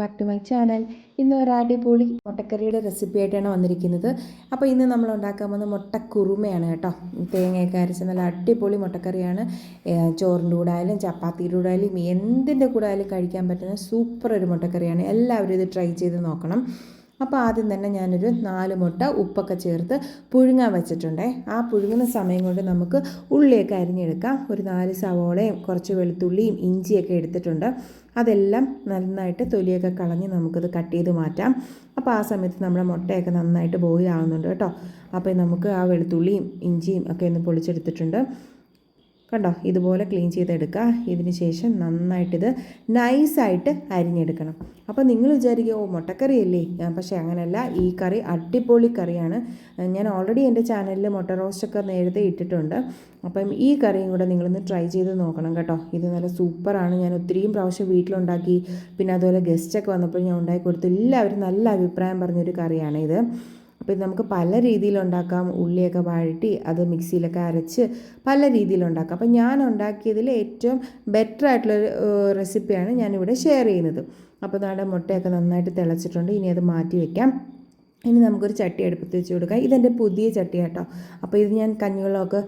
Back to my channel. ഇന്ന് ഒരു അടിപൊളി മുട്ടക്കറിയുടെ റെസിപ്പി ആയിട്ടാണ് വന്നിരിക്കുന്നത്. അപ്പോൾ ഇന്ന് നമ്മൾ ഉണ്ടാക്കാൻ പോകുന്ന മുട്ടക്കുറുമയാണ് കേട്ടോ. തേങ്ങയൊക്കെ അരച്ച് നല്ല അടിപൊളി മുട്ടക്കറിയാണ്. ചോറിൻ്റെ കൂടെ ആയാലും ചപ്പാത്തിയുടെ കൂടെ ആയാലും എന്തിൻ്റെ കൂടെ ആയാലും കഴിക്കാൻ പറ്റുന്ന സൂപ്പർ ഒരു മുട്ടക്കറിയാണ്. എല്ലാവരും ഇത് ട്രൈ ചെയ്ത് നോക്കണം. അപ്പോൾ ആദ്യം തന്നെ ഞാനൊരു 4 മുട്ട ഉപ്പൊക്കെ ചേർത്ത് പുഴുങ്ങാൻ വെച്ചിട്ടുണ്ടേ. ആ പുഴുങ്ങുന്ന സമയം കൊണ്ട് നമുക്ക് ഉള്ളിയൊക്കെ അരിഞ്ഞെടുക്കാം. ഒരു 4 സവോളയും കുറച്ച് വെളുത്തുള്ളിയും ഇഞ്ചിയൊക്കെ എടുത്തിട്ടുണ്ട്. അതെല്ലാം നന്നായിട്ട് തൊലിയൊക്കെ കളഞ്ഞ് നമുക്കത് കട്ട് ചെയ്ത് മാറ്റാം. അപ്പോൾ ആ സമയത്ത് നമ്മുടെ മുട്ടയൊക്കെ നന്നായിട്ട് ബോയിൽ ആവുന്നുണ്ട് കേട്ടോ. അപ്പോൾ നമുക്ക് ആ വെളുത്തുള്ളിയും ഇഞ്ചിയും ഒക്കെ ഒന്ന് പൊളിച്ചെടുത്തിട്ടുണ്ട്. കണ്ടോ, ഇതുപോലെ ക്ലീൻ ചെയ്തെടുക്കുക. ഇതിന് ശേഷം നന്നായിട്ടിത് നൈസായിട്ട് അരിഞ്ഞെടുക്കണം. അപ്പോൾ നിങ്ങൾ വിചാരിക്കുക മുട്ടക്കറിയല്ലേ, പക്ഷേ അങ്ങനെയല്ല. ഈ കറി അടിപൊളി കറിയാണ്. ഞാൻ ഓൾറെഡി എൻ്റെ ചാനലിൽ മുട്ട റോസ്റ്റൊക്കെ നേരത്തെ ഇട്ടിട്ടുണ്ട്. അപ്പം ഈ കറിയും കൂടെ നിങ്ങളൊന്ന് ട്രൈ ചെയ്ത് നോക്കണം കേട്ടോ. ഇത് നല്ല സൂപ്പറാണ്. ഞാൻ ഒത്തിരിയും പ്രാവശ്യം വീട്ടിലുണ്ടാക്കി. പിന്നെ അതുപോലെ ഗസ്റ്റൊക്കെ വന്നപ്പോൾ ഞാൻ ഉണ്ടാക്കി കൊടുത്തു. എല്ലാവരും നല്ല അഭിപ്രായം പറഞ്ഞൊരു കറിയാണ് ഇത്. അപ്പോൾ ഇത് നമുക്ക് പല രീതിയിലുണ്ടാക്കാം. ഉള്ളിയൊക്കെ വഴറ്റി അത് മിക്സിയിലൊക്കെ അരച്ച് പല രീതിയിലുണ്ടാക്കാം. അപ്പോൾ ഞാൻ ഉണ്ടാക്കിയതിൽ ഏറ്റവും ബെറ്റർ ആയിട്ടുള്ളൊരു റെസിപ്പിയാണ് ഞാനിവിടെ ഷെയർ ചെയ്യുന്നത്. അപ്പോൾ നമ്മുടെ മുട്ടയൊക്കെ നന്നായിട്ട് തിളച്ചിട്ടുണ്ട്. ഇനി അത് മാറ്റി വയ്ക്കാം. ഇനി നമുക്കൊരു ചട്ടി അടുപ്പത്ത് വെച്ച് കൊടുക്കാം. ഇതെൻ്റെ പുതിയ ചട്ടി കേട്ടോ. അപ്പോൾ ഇത് ഞാൻ കഞ്ഞിവെള്ളമൊക്കെ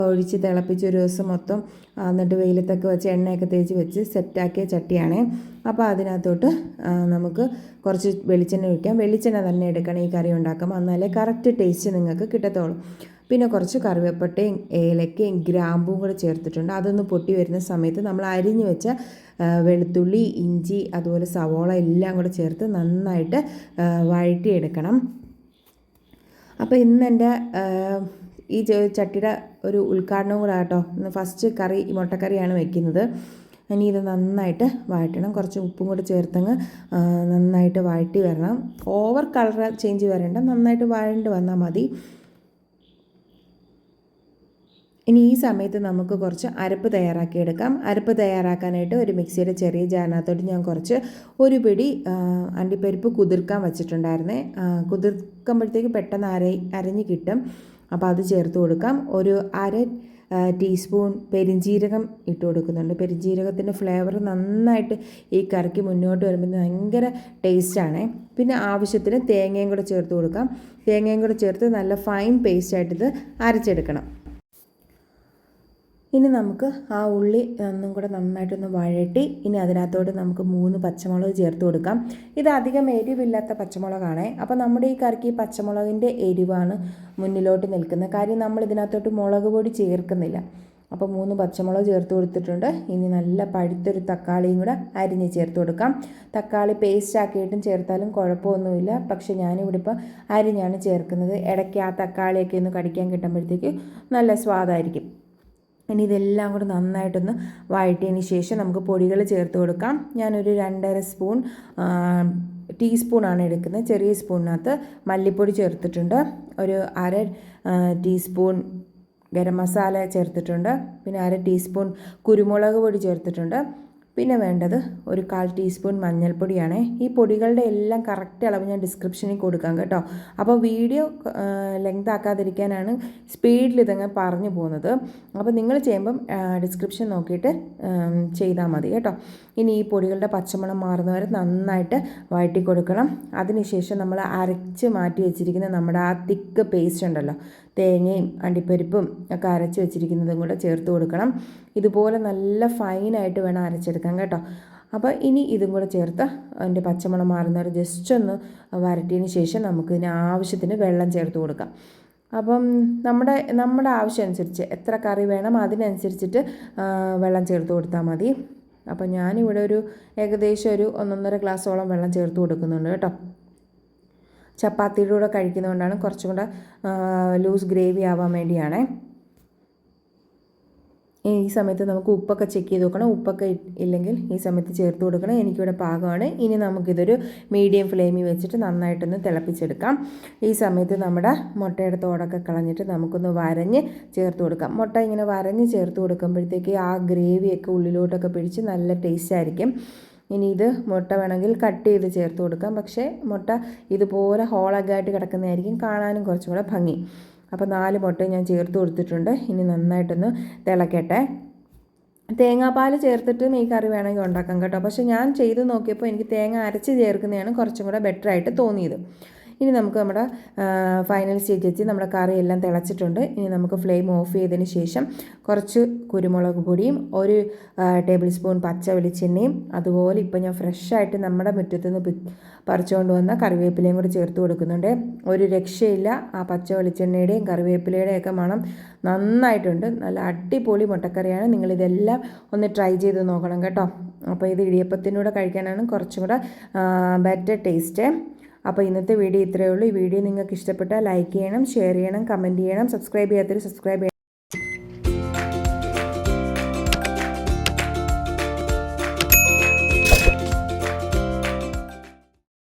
ഒഴിച്ച് തിളപ്പിച്ച് ഒരു ദിവസം മൊത്തം എന്നിട്ട് വെയിലത്തൊക്കെ വെച്ച് എണ്ണയൊക്കെ തേച്ച് വെച്ച് സെറ്റാക്കിയ ചട്ടിയാണേ. അപ്പോൾ അതിനകത്തോട്ട് നമുക്ക് കുറച്ച് വെളിച്ചെണ്ണ ഒഴിക്കാം. വെളിച്ചെണ്ണ തന്നെ എടുക്കണം ഈ കറി ഉണ്ടാക്കുമ്പോൾ, എന്നാലേ കറക്റ്റ് ടേസ്റ്റ് നിങ്ങൾക്ക് കിട്ടത്തുള്ളൂ. പിന്നെ കുറച്ച് കറിവേപ്പട്ടയും ഏലക്കയും ഗ്രാമ്പും കൂടെ ചേർത്തിട്ടുണ്ട്. അതൊന്ന് പൊട്ടി വരുന്ന സമയത്ത് നമ്മൾ അരിഞ്ഞ് വെച്ച വെളുത്തുള്ളി, ഇഞ്ചി, അതുപോലെ സവോള എല്ലാം കൂടെ ചേർത്ത് നന്നായിട്ട് വഴറ്റിയെടുക്കണം. അപ്പോൾ ഇന്ന് എൻ്റെ ഈ ചട്ടിയുടെ ഒരു ഉദ്ഘാടനവും കൂടെ കേട്ടോ. ഇന്ന് ഫസ്റ്റ് കറി മുട്ടക്കറിയാണ് വയ്ക്കുന്നത്. ഇനി ഇത് നന്നായിട്ട് വഴറ്റണം. കുറച്ച് ഉപ്പും കൂടെ ചേർത്തങ്ങ് നന്നായിട്ട് വഴറ്റി വരണം. ഓവർ കളർ ചേഞ്ച് വരേണ്ട, നന്നായിട്ട് വഴണ്ട് വന്നാൽ മതി. ഇനി ഈ സമയത്ത് നമുക്ക് കുറച്ച് അരപ്പ് തയ്യാറാക്കിയെടുക്കാം. അരപ്പ് തയ്യാറാക്കാനായിട്ട് ഒരു മിക്സിയുടെ ചെറിയ ജാറിനകത്തോട്ട് ഞാൻ ഒരു പിടി അണ്ടിപ്പരിപ്പ് കുതിർക്കാൻ വെച്ചിട്ടുണ്ടായിരുന്നേ. കുതിർക്കുമ്പോഴത്തേക്ക് പെട്ടെന്ന് അരഞ്ഞ് കിട്ടും. അപ്പോൾ അത് ചേർത്ത് കൊടുക്കാം. ഒരു അര ടീസ്പൂൺ പെരിഞ്ജീരകം ഇട്ട് കൊടുക്കുന്നുണ്ട്. പെരിഞ്ജീരകത്തിൻ്റെ ഫ്ലേവർ നന്നായിട്ട് ഈ കറിക്ക് മുന്നോട്ട് വരുമ്പോൾ ഭയങ്കര ടേസ്റ്റാണ്. പിന്നെ ആവശ്യത്തിന് തേങ്ങയും കൂടെ ചേർത്ത് കൊടുക്കാം. തേങ്ങയും കൂടെ ചേർത്ത് നല്ല ഫൈൻ പേസ്റ്റായിട്ടിത് അരച്ചെടുക്കണം. ഇനി നമുക്ക് ആ ഉള്ളി ഒന്നും കൂടെ നന്നായിട്ടൊന്ന് വഴറ്റി ഇനി അതിനകത്തോട്ട് നമുക്ക് 3 പച്ചമുളക് ചേർത്ത് കൊടുക്കാം. ഇത് അധികം എരിവില്ലാത്ത പച്ചമുളകാണ്. അപ്പോൾ നമ്മുടെ ഈ കറിക്ക് പച്ചമുളകിൻ്റെ എരിവാണ് മുന്നിലോട്ട് നിൽക്കുന്നത്. കാര്യം നമ്മൾ ഇതിനകത്തോട്ട് മുളക് പൊടി ചേർക്കുന്നില്ല. അപ്പോൾ 3 പച്ചമുളക് ചേർത്ത് കൊടുത്തിട്ടുണ്ട്. ഇനി നല്ല പഴുത്തൊരു തക്കാളിയും കൂടെ അരിഞ്ഞ് ചേർത്ത് കൊടുക്കാം. തക്കാളി പേസ്റ്റ് ആക്കിയിട്ടും ചേർത്താലും കുഴപ്പമൊന്നുമില്ല. പക്ഷേ ഞാനിവിടെ ഇപ്പോൾ അരിഞ്ഞാണ് ചേർക്കുന്നത്. ഇടയ്ക്ക് ആ തക്കാളിയൊക്കെ ഒന്ന് കടിക്കാൻ കിട്ടുമ്പോഴത്തേക്ക് നല്ല സ്വാദായിരിക്കും. ഇനി ഇതെല്ലാം കൂടെ നന്നായിട്ടൊന്ന് വഴറ്റിയതിന് ശേഷം നമുക്ക് പൊടികൾ ചേർത്ത് കൊടുക്കാം. ഞാനൊരു 2.5 ടീസ്പൂണാണ് എടുക്കുന്നത്. ചെറിയ സ്പൂണിനകത്ത് മല്ലിപ്പൊടി ചേർത്തിട്ടുണ്ട്. ഒരു അര ടീസ്പൂൺ ഗരം മസാല ചേർത്തിട്ടുണ്ട്. പിന്നെ അര ടീസ്പൂൺ കുരുമുളക് പൊടി ചേർത്തിട്ടുണ്ട്. പിന്നെ വേണ്ടത് ഒരു 1/4 ടീസ്പൂൺ മഞ്ഞൾപ്പൊടിയാണ്. ഈ പൊടികളുടെ എല്ലാം കറക്റ്റ് അളവ് ഞാൻ ഡിസ്ക്രിപ്ഷനിൽ കൊടുക്കാം കേട്ടോ. അപ്പോൾ വീഡിയോ ലെങ്ത് ആക്കാതിരിക്കാനാണ് സ്പീഡിൽ ഇതങ്ങ് പറഞ്ഞു പോകുന്നത്. അപ്പോൾ നിങ്ങൾ ചെയ്യുമ്പം ഡിസ്ക്രിപ്ഷൻ നോക്കിയിട്ട് ചെയ്താൽ മതി കേട്ടോ. ഇനി ഈ പൊടികളുടെ പച്ചമണം മാറുന്നവരെ നന്നായിട്ട് വഴറ്റി കൊടുക്കണം. അതിനുശേഷം നമ്മൾ അരച്ച് മാറ്റി വെച്ചിരിക്കുന്ന നമ്മുടെ ആ തിക്ക് പേസ്റ്റ് ഉണ്ടല്ലോ, തേങ്ങയും അണ്ടിപ്പരിപ്പും ഒക്കെ അരച്ച് വെച്ചിരിക്കുന്നതും കൂടെ ചേർത്ത് കൊടുക്കണം. ഇതുപോലെ നല്ല ഫൈനായിട്ട് വേണം അരച്ചെടുക്കാൻ കേട്ടോ. അപ്പോൾ ഇനി ഇതും കൂടെ ചേർത്ത് അതിൻ്റെ പച്ചമണം മാറുന്നവരെ ജസ്റ്റ് ഒന്ന് വരട്ടിയതിന് ശേഷം നമുക്ക് ഇതിന് ആവശ്യത്തിന് വെള്ളം ചേർത്ത് കൊടുക്കാം. അപ്പം നമ്മുടെ ആവശ്യം അനുസരിച്ച് എത്ര കറി വേണം അതിനനുസരിച്ചിട്ട് വെള്ളം ചേർത്ത് കൊടുത്താൽ മതി. അപ്പോൾ ഞാനിവിടെ ഏകദേശം ഒരു 1.5 ഗ്ലാസ്സോളം വെള്ളം ചേർത്ത് കൊടുക്കുന്നുണ്ട് കേട്ടോ. ചപ്പാത്തിയുടെ കൂടെ കഴിക്കുന്നതുകൊണ്ടാണ് കുറച്ചും കൂടെ ലൂസ് ഗ്രേവി ആവാൻ വേണ്ടിയാണേ. ഈ സമയത്ത് നമുക്ക് ഉപ്പൊക്കെ ചെക്ക് ചെയ്ത് നോക്കണം. ഉപ്പൊക്കെ ഇല്ലെങ്കിൽ ഈ സമയത്ത് ചേർത്ത് കൊടുക്കണം. എനിക്കിവിടെ പാകമാണ്. ഇനി നമുക്കിതൊരു മീഡിയം ഫ്ലെയിമിൽ വെച്ചിട്ട് നന്നായിട്ടൊന്ന് തിളപ്പിച്ചെടുക്കാം. ഈ സമയത്ത് നമ്മുടെ മുട്ടയുടെ തോടൊക്കെ കളഞ്ഞിട്ട് നമുക്കൊന്ന് വരഞ്ഞ് ചേർത്ത് കൊടുക്കാം. മുട്ട ഇങ്ങനെ വരഞ്ഞ് ചേർത്ത് കൊടുക്കുമ്പോഴത്തേക്ക് ആ ഗ്രേവിയൊക്കെ ഉള്ളിലോട്ടൊക്കെ പിടിച്ച് നല്ല ടേസ്റ്റ് ആയിരിക്കും. ഇനി ഇത് മുട്ട വേണമെങ്കിൽ കട്ട് ചെയ്ത് ചേർത്ത് കൊടുക്കാം. പക്ഷേ മുട്ട ഇതുപോലെ ഹോളൊക്കെ ആയിട്ട് കിടക്കുന്നതായിരിക്കും കാണാനും കുറച്ചും കൂടെ ഭംഗി. അപ്പോൾ 4 മുട്ട ഞാൻ ചേർത്ത് കൊടുത്തിട്ടുണ്ട്. ഇനി നന്നായിട്ടൊന്ന് തിളക്കട്ടെ. തേങ്ങാപ്പാൽ ചേർത്തിട്ടും ഈ കറി വേണമെങ്കിൽ ഉണ്ടാക്കാം കേട്ടോ. പക്ഷേ ഞാൻ ചെയ്ത് നോക്കിയപ്പോൾ എനിക്ക് തേങ്ങ അരച്ച് ചേർക്കുന്നതാണ് കുറച്ചും കൂടെ ബെറ്ററായിട്ട് തോന്നിയത്. ഇനി നമുക്ക് നമ്മുടെ ഫൈനൽ സ്റ്റേജ് എത്തി. നമ്മുടെ കറിയെല്ലാം തിളച്ചിട്ടുണ്ട്. ഇനി നമുക്ക് ഫ്ലെയിം ഓഫ് ചെയ്തതിന് ശേഷം കുറച്ച് കുരുമുളക് പൊടിയും 1 ടേബിൾ സ്പൂൺ പച്ച വെളിച്ചെണ്ണയും അതുപോലെ ഇപ്പോൾ ഞാൻ ഫ്രഷായിട്ട് നമ്മുടെ മുറ്റത്ത് നിന്ന് പറിച്ചുകൊണ്ട് വന്ന കറിവേപ്പിലയും കൂടി ചേർത്ത് കൊടുക്കുന്നുണ്ട്. ഒരു രക്ഷയില്ല, ആ പച്ച വെളിച്ചെണ്ണയുടെയും കറിവേപ്പിലയുടെയും ഒക്കെ മണം നന്നായിട്ടുണ്ട്. നല്ല അടിപൊളി മുട്ടക്കറിയാണ്. നിങ്ങളിതെല്ലാം ഒന്ന് ട്രൈ ചെയ്ത് നോക്കണം കേട്ടോ. അപ്പോൾ ഇത് ഇടിയപ്പത്തിനൂടെ കഴിക്കാനാണ് കുറച്ചും കൂടെ ബെറ്റർ ടേസ്റ്റ്. അപ്പോൾ ഇന്നത്തെ വീഡിയോ ഇത്രയേ ഉള്ളൂ. ഈ വീഡിയോ നിങ്ങൾക്ക് ഇഷ്ടപ്പെട്ടാൽ ലൈക്ക് ചെയ്യണം, ഷെയർ ചെയ്യണം, കമൻറ്റ് ചെയ്യണം. സബ്സ്ക്രൈബ് ചെയ്യാത്തവർ സബ്സ്ക്രൈബ് ചെയ്യണം.